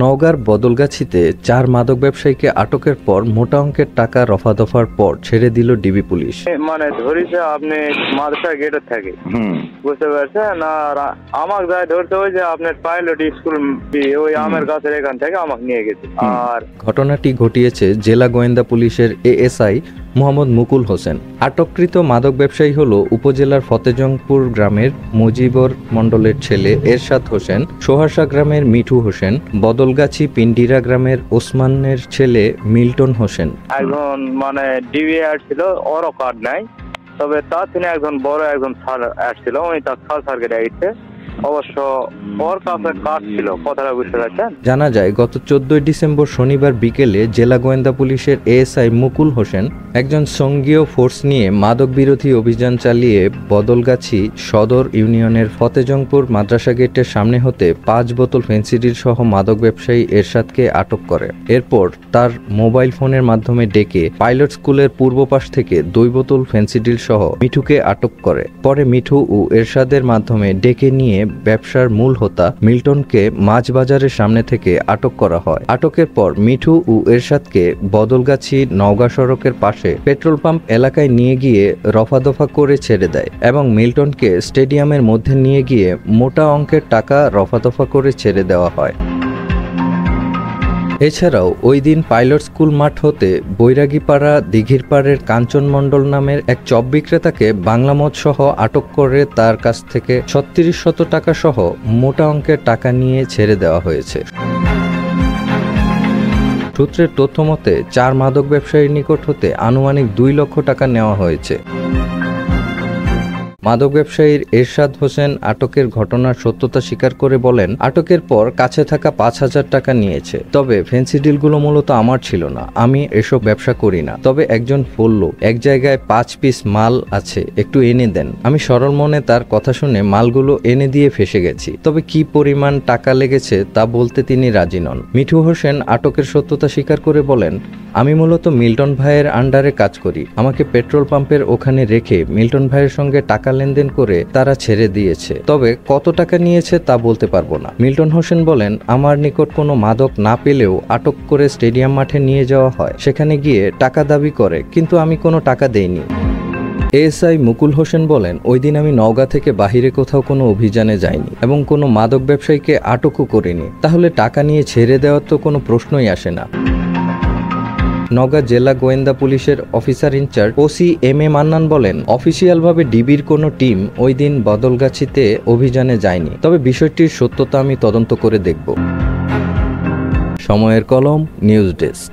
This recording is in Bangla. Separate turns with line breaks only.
নওগাঁর বদলগাছিতে ৪ মাদক ব্যবসায়ীকে আটকের পর মোটা অঙ্কের টাকা রফাদফার পর ছেড়ে দিল ডিবি পুলিশ।
মানে ধরেছে আপনি মাদ্রাসা গেটের থেকে বুঝতে পারছেন, আর আমাকে যাই ধরতে হয়েছে আপনার পাইলট স্কুল ওই আমের গাছের এখান থেকে আমাকে নিয়ে গেছে। আর
ঘটনাটি ঘটিয়েছে জেলা গোয়েন্দা পুলিশের এএসআই মোহাম্মদ মুকুল হোসেন। আটককৃত মাদক ব্যবসায়ী হল উপজেলার ফতেজংপুর গ্রামের মুজিবর মণ্ডলের ছেলে এরশাদ হোসেন, সোহাসা গ্রামের মিঠু হোসেন, বদলগাছি পিন্ডিরা গ্রামের ওসমানের ছেলে মিল্টন হোসেন।
একজন মানে ডিভিআর ছিল, ওরও কার্ড নাই, তবে তার তিনি একজন বড় একজন স্যার আসছিল, উনি তার স্যারকে ডাকছে, অবশ্য ওর কাছে কার্ড ছিল। কথাটা বুঝতে পারছেন?
জানা যায় গত 14 ডিসেম্বর শনিবার বিকেলে জেলা গোয়েন্দা পুলিশের এএসআই মুকুল হোসেন একজন সঙ্গীয় ফোর্স নিয়ে মাদক বিরোধী অভিযান চালিয়ে বদলগাছি সদর ইউনিয়নের ফতেজংপুর মাদ্রাসা গেটের সামনে হতে 5 বোতল ফেন্সিডিল সহ মাদক ব্যবসায়ী এরশাদকে আটক করে। এরপর তার মোবাইল ফোনের মাধ্যমে ডেকে পাইলট স্কুলের পূর্ব পাশ থেকে 2 বোতল ফেন্সিডিল সহ মিঠুকে আটক করে। পরে মিঠু ও এরশাদের মাধ্যমে ডেকে নিয়ে ব্যবসার মূল হোতা মিল্টনকে মাছ বাজারের সামনে থেকে আটক করা হয়। আটকের পর মিঠু ও এরশাদকে বদলগাছি নওগাঁ সড়কের পাশে পেট্রোল পাম্প এলাকায় নিয়ে গিয়ে রফাদফা করে ছেড়ে দেয় এবং মিল্টনকে স্টেডিয়ামের মধ্যে নিয়ে গিয়ে মোটা অঙ্কের টাকা রফাদফা করে ছেড়ে দেওয়া হয়। এছাড়াও ওই দিন পাইলট স্কুল মাঠ হতে বৈরাগীপাড়া দিঘিরপাড়ের কাঞ্চন মণ্ডল নামের এক চপ বিক্রেতাকে বাংলা মদ সহ আটক করে তার কাছ থেকে ৩৬০০ টাকা সহ মোটা অঙ্কের টাকা নিয়ে ছেড়ে দেওয়া হয়েছে। সূত্রের তথ্য মতে ৪ মাদক ব্যবসায়ীর নিকট হতে আনুমানিক ২ লক্ষ টাকা নেওয়া হয়েছে। মাদক ব্যবসায়ীর এরশাদ হোসেন আটকের ঘটনার সত্যতা স্বীকার করে বলেন, আটকের পর কাছে থাকা ৫,০০০ টাকা নিয়েছে। তবে ফেন্সিডিলগুলো মূলত আমার ছিল না, আমি এসব ব্যবসা করি না। তবে একজন বলল এক জায়গায় 5 পিস মাল আছে, একটু এনে দেন। আমি সরল মনে তার কথা শুনে মালগুলো এনে দিয়ে ফেসে গেছি। তবে কি পরিমাণ টাকা লেগেছে তা বলতে তিনি রাজি নন। মিঠু হোসেন আটকের সত্যতা স্বীকার করে বলেন, আমি মূলত মিল্টন ভাইয়ের আন্ডারে কাজ করি। আমাকে পেট্রোল পাম্পের ওখানে রেখে মিল্টন ভাইয়ের সঙ্গে টাকা লেনদেন করে তারা ছেড়ে দিয়েছে। তবে কত টাকা নিয়েছে তা বলতে পারবো না। মিল্টন হোসেন বলেন, আমার নিকট কোনো মাদক না পেলেও আটক করে স্টেডিয়াম মাঠে নিয়ে যাওয়া হয়, সেখানে গিয়ে টাকা দাবি করে, কিন্তু আমি কোনো টাকা দেইনি। এএসআই মুকুল হোসেন বলেন, ওই দিন আমি নওগাঁ থেকে বাহিরে কোথাও কোনো অভিযানে যাইনি এবং কোনো মাদক ব্যবসায়ীকে আটকও করিনি। তাহলে টাকা নিয়ে ছেড়ে দেওয়ার তো কোনো প্রশ্নই আসে না। নওগাঁ জেলা গোয়েন্দা পুলিশের officer in charge OC M A Mannan বলেন, অফিসিয়ালভাবে ডিবির কোনো টিম ওই দিন বদলগাছিতে অভিযানে যায়নি, তবে বিষয়টির সত্যতা আমি তদন্ত করে দেখব। সময়ের কলম, নিউজ ডেস্ক।